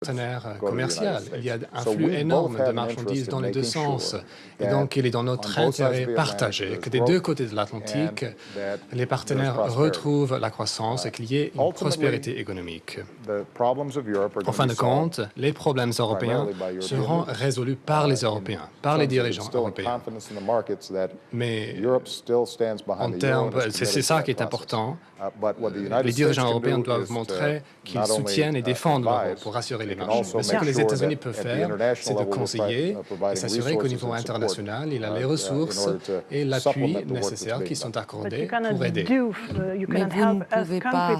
partenaire commercial. Il y a un flux énorme de marchandises dans les deux sens. Et donc, il est dans notre intérêt partagé que des deux côtés de l'Atlantique, les partenaires retrouvent la croissance et qu'il y ait une prospérité économique. En fin de compte, les problèmes européens seront résolus par les Européens, par les dirigeants européens. Mais en termes, c'est ça qui est important. Les dirigeants européens doivent montrer qu'ils soutiennent et défendent l'euro pour rassurer les marchés. Mais ce que les États-Unis peuvent faire, c'est de conseiller et s'assurer qu'au niveau international, il a les ressources et l'appui nécessaire qui sont accordés pour aider. Mais vous ne pouvez pas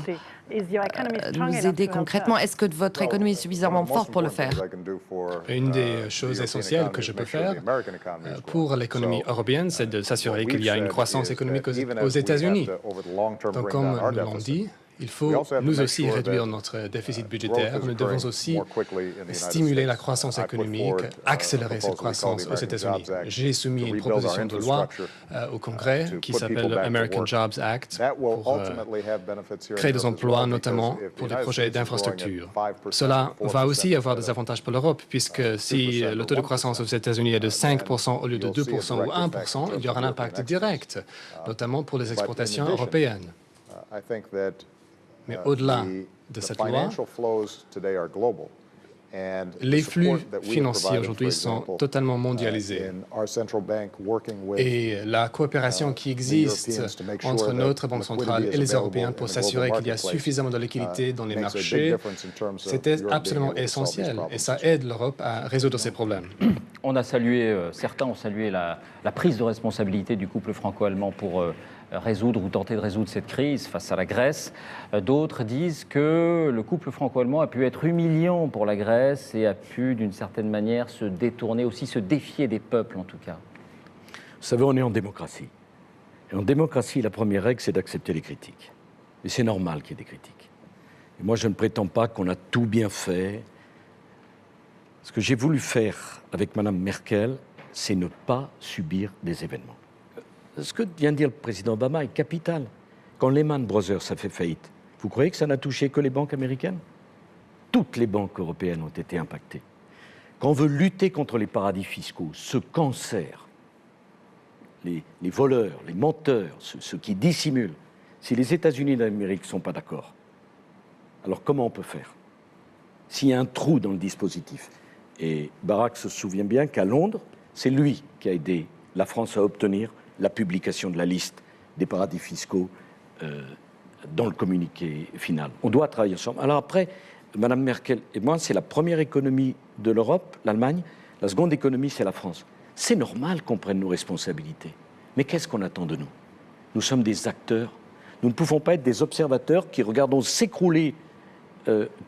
nous aider concrètement. Est-ce que votre économie est suffisamment forte pour le faire? Une des choses essentielles que je peux faire pour l'économie européenne, c'est de s'assurer qu'il y a une croissance économique aux États-Unis. Donc, comme nous l'avons dit, il faut nous aussi réduire notre déficit budgétaire. Nous devons aussi stimuler la croissance économique, accélérer cette croissance aux États-Unis. J'ai soumis une proposition de loi au Congrès qui s'appelle l'American Jobs Act pour créer des emplois, notamment pour des projets d'infrastructure. Cela va aussi avoir des avantages pour l'Europe, puisque si le taux de croissance aux États-Unis est de 5% au lieu de 2% ou 1%, il y aura un impact direct, notamment pour les exportations européennes. Mais au-delà de cette loi, les flux financiers aujourd'hui sont totalement mondialisés. Et la coopération qui existe entre notre Banque centrale et les Européens pour s'assurer qu'il y a suffisamment de liquidités dans les marchés, c'était absolument essentiel. Et ça aide l'Europe à résoudre ces problèmes. On a salué, certains ont salué la prise de responsabilité du couple franco-allemand pour résoudre ou tenter de résoudre cette crise face à la Grèce. D'autres disent que le couple franco-allemand a pu être humiliant pour la Grèce et a pu, d'une certaine manière, se détourner, aussi se défier des peuples, en tout cas. Vous savez, on est en démocratie. Et en démocratie, la première règle, c'est d'accepter les critiques. Et c'est normal qu'il y ait des critiques. Et moi, je ne prétends pas qu'on a tout bien fait. Ce que j'ai voulu faire avec Mme Merkel, c'est ne pas subir des événements. Ce que vient de dire le président Obama est capital. Quand Lehman Brothers a fait faillite, vous croyez que ça n'a touché que les banques américaines? Toutes les banques européennes ont été impactées. Quand on veut lutter contre les paradis fiscaux, ce cancer, les voleurs, les menteurs, ceux qui dissimulent, si les États-Unis d'Amérique ne sont pas d'accord, alors comment on peut faire? S'il y a un trou dans le dispositif, et Barack se souvient bien qu'à Londres, c'est lui qui a aidé la France à obtenir la publication de la liste des paradis fiscaux dans le communiqué final. On doit travailler ensemble. Alors après, Mme Merkel et moi, c'est la première économie de l'Europe, l'Allemagne. La seconde économie, c'est la France. C'est normal qu'on prenne nos responsabilités. Mais qu'est-ce qu'on attend de nous? Nous sommes des acteurs. Nous ne pouvons pas être des observateurs qui regardons s'écrouler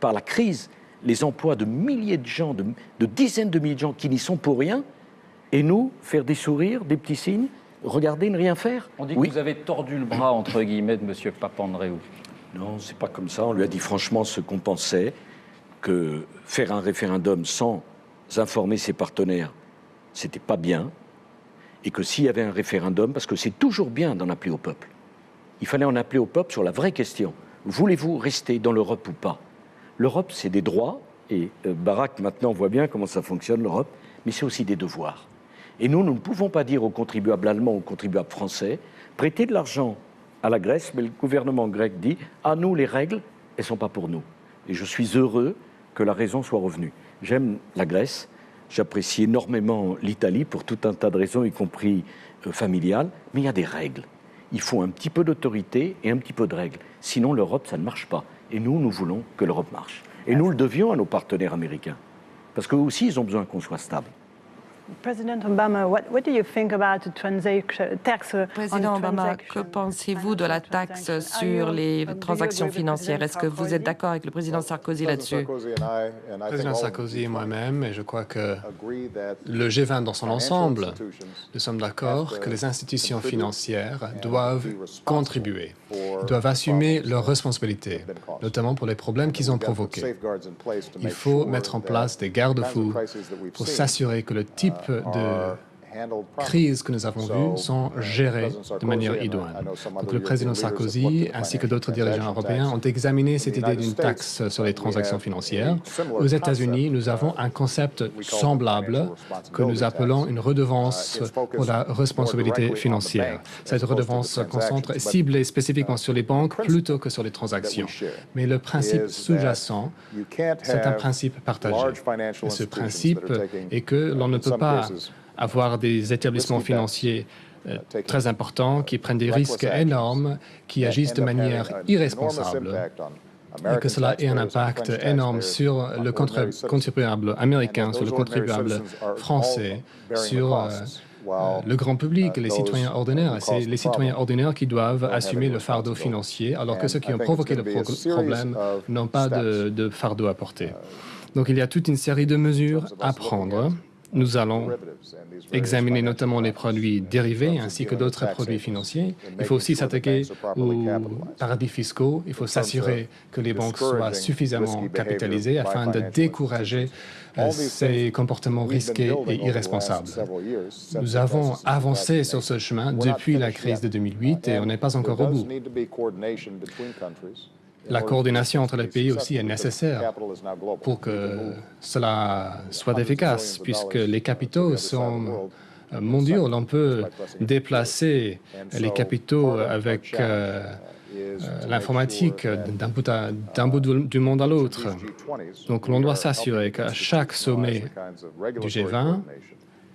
par la crise les emplois de milliers de gens, de dizaines de milliers de gens qui n'y sont pour rien, et nous, faire des sourires, des petits signes, regarder, ne rien faire. On dit que vous avez tordu le bras, entre guillemets, de M. Papandréou. Non, c'est pas comme ça. On lui a dit franchement ce qu'on pensait, que faire un référendum sans informer ses partenaires, c'était pas bien, et que s'il y avait un référendum, parce que c'est toujours bien d'en appeler au peuple, il fallait en appeler au peuple sur la vraie question. Voulez-vous rester dans l'Europe ou pas? L'Europe, c'est des droits, et Barack, maintenant, voit bien comment ça fonctionne, l'Europe, mais c'est aussi des devoirs. Et nous ne pouvons pas dire aux contribuables allemands, aux contribuables français, prêtez de l'argent à la Grèce, mais le gouvernement grec dit, à nous les règles, elles ne sont pas pour nous. Et je suis heureux que la raison soit revenue. J'aime la Grèce, j'apprécie énormément l'Italie pour tout un tas de raisons, y compris familiales, mais il y a des règles. Il faut un petit peu d'autorité et un petit peu de règles. Sinon, l'Europe, ça ne marche pas. Et nous, nous voulons que l'Europe marche. Et nous le devions à nos partenaires américains. Parce qu'eux aussi, ils ont besoin qu'on soit stable. Président Obama, que pensez-vous de la taxe sur les transactions financières? Est-ce que vous êtes d'accord avec le président Sarkozy là-dessus? Le président Sarkozy et moi-même, et je crois que le G20 dans son ensemble, nous sommes d'accord que les institutions financières doivent contribuer, doivent assumer leurs responsabilités, notamment pour les problèmes qu'ils ont provoqués. Il faut mettre en place des garde-fous pour s'assurer que le type de crises que nous avons vues sont gérées de manière idoine. Donc, le président Sarkozy ainsi que d'autres dirigeants européens ont examiné cette idée d'une taxe sur les transactions financières. Aux États-Unis, nous avons un concept semblable que nous appelons une redevance pour la responsabilité financière. Cette redevance se concentre ciblée spécifiquement sur les banques plutôt que sur les transactions. Mais le principe sous-jacent, c'est un principe partagé. Et ce principe est que l'on ne peut pas avoir des établissements financiers très importants qui prennent des risques énormes, qui agissent de manière irresponsable, et que cela ait un impact énorme sur le contribuable américain, sur le contribuable français, sur le grand public, les citoyens ordinaires. C'est les citoyens ordinaires qui doivent assumer le fardeau financier, alors que ceux qui ont provoqué le problème n'ont pas de fardeau à porter. Donc il y a toute une série de mesures à prendre. Nous allons examiner notamment les produits dérivés ainsi que d'autres produits financiers. Il faut aussi s'attaquer aux paradis fiscaux. Il faut s'assurer que les banques soient suffisamment capitalisées afin de décourager ces comportements risqués et irresponsables. Nous avons avancé sur ce chemin depuis la crise de 2008 et on n'est pas encore au bout. La coordination entre les pays aussi est nécessaire pour que cela soit efficace, puisque les capitaux sont mondiaux. On peut déplacer les capitaux avec l'informatique d'un bout du monde à l'autre. Donc l'on doit s'assurer qu'à chaque sommet du G20,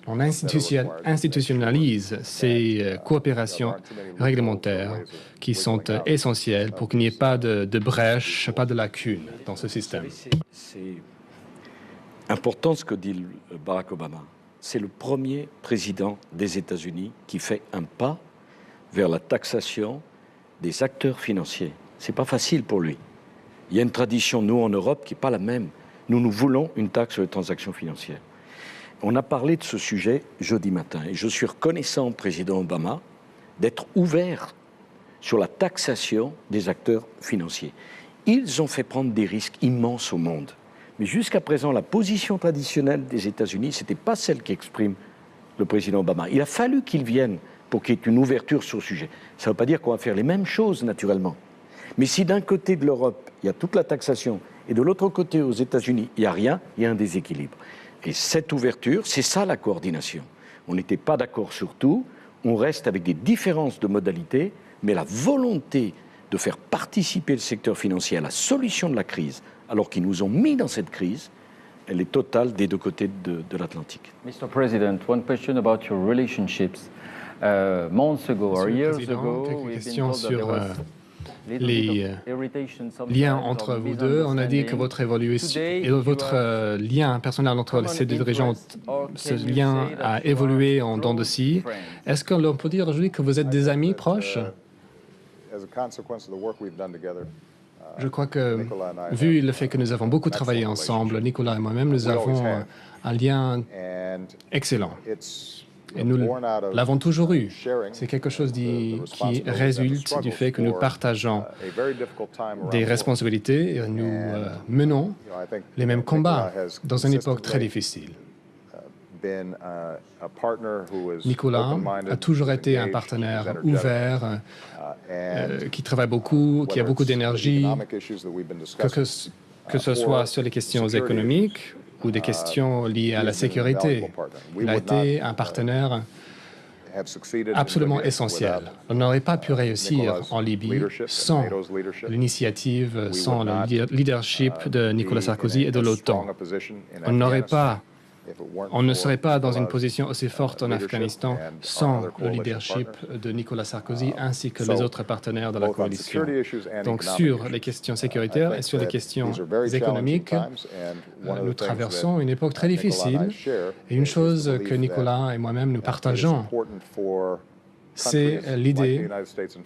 on institutionnalise ces coopérations réglementaires qui sont essentielles pour qu'il n'y ait pas de brèche, pas de lacune dans ce système. C'est important ce que dit Barack Obama. C'est le premier président des États-Unis qui fait un pas vers la taxation des acteurs financiers. Ce n'est pas facile pour lui. Il y a une tradition, nous, en Europe, qui n'est pas la même. Nous voulons une taxe sur les transactions financières. On a parlé de ce sujet jeudi matin et je suis reconnaissant au président Obama d'être ouvert sur la taxation des acteurs financiers. Ils ont fait prendre des risques immenses au monde. Mais jusqu'à présent, la position traditionnelle des États-Unis, ce n'était pas celle qu'exprime le président Obama. Il a fallu qu'il vienne pour qu'il y ait une ouverture sur le sujet. Ça ne veut pas dire qu'on va faire les mêmes choses, naturellement. Mais si d'un côté de l'Europe, il y a toute la taxation et de l'autre côté, aux États-Unis, il n'y a rien, il y a un déséquilibre. Et cette ouverture, c'est ça la coordination. On n'était pas d'accord sur tout, on reste avec des différences de modalités, mais la volonté de faire participer le secteur financier à la solution de la crise, alors qu'ils nous ont mis dans cette crise, elle est totale des deux côtés de l'Atlantique. Mr. President, one question about your relationships. Months ago or years ago, quelques questions sur les liens entre vous deux. On a dit que votre évolution et votre lien personnel entre ces deux dirigeants, ce lien a évolué en dents de scie. Est-ce que l'on peut dire aujourd'hui que vous êtes des amis proches? Je crois que, vu le fait que nous avons beaucoup travaillé ensemble, Nicolas et moi-même, nous avons un lien excellent. Et nous l'avons toujours eu. C'est quelque chose qui résulte du fait que nous partageons des responsabilités et nous menons les mêmes combats dans une époque très difficile. Nicolas a toujours été un partenaire ouvert, qui travaille beaucoup, qui a beaucoup d'énergie, que ce soit sur les questions économiques ou des questions liées à la sécurité. Il a été un partenaire absolument essentiel. On n'aurait pas pu réussir en Libye sans l'initiative, sans le leadership de Nicolas Sarkozy et de l'OTAN. On ne serait pas dans une position aussi forte en Afghanistan sans le leadership de Nicolas Sarkozy ainsi que les autres partenaires de la coalition. Donc sur les questions sécuritaires et sur les questions économiques, nous traversons une époque très difficile. Et une chose que Nicolas et moi-même nous partageons, c'est l'idée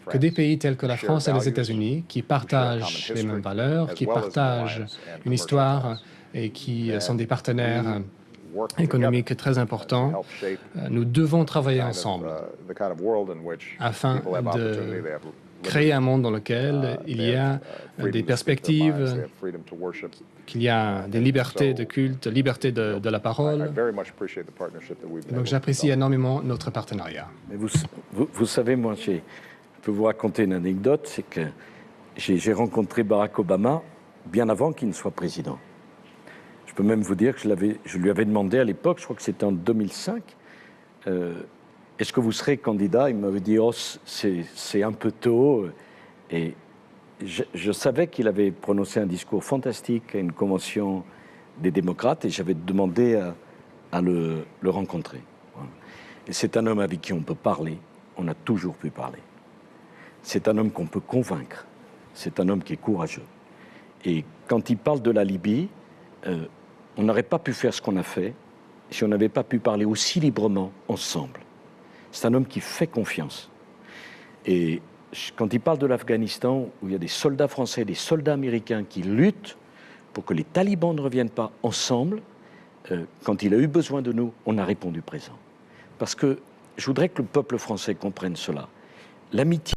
que des pays tels que la France et les États-Unis, qui partagent les mêmes valeurs, qui partagent une histoire et qui sont des partenaires économiques très importants, nous devons travailler ensemble afin créer un monde dans lequel il y a des perspectives, qu'il y a des libertés de culte, liberté de la parole. Donc j'apprécie énormément notre partenariat. Mais vous savez, moi, je peux vous raconter une anecdote, c'est que j'ai rencontré Barack Obama bien avant qu'il ne soit président. Je peux même vous dire que je lui avais demandé à l'époque, je crois que c'était en 2005, est-ce que vous serez candidat? Il m'avait dit, oh, c'est un peu tôt. Et je savais qu'il avait prononcé un discours fantastique à une convention des démocrates et j'avais demandé à le rencontrer. Voilà. Et c'est un homme avec qui on peut parler, on a toujours pu parler. C'est un homme qu'on peut convaincre, c'est un homme qui est courageux. Et quand il parle de la Libye, on n'aurait pas pu faire ce qu'on a fait si on n'avait pas pu parler aussi librement ensemble. C'est un homme qui fait confiance. Et quand il parle de l'Afghanistan, où il y a des soldats français, des soldats américains qui luttent pour que les talibans ne reviennent pas ensemble, quand il a eu besoin de nous, on a répondu présent. Parce que je voudrais que le peuple français comprenne cela. L'amitié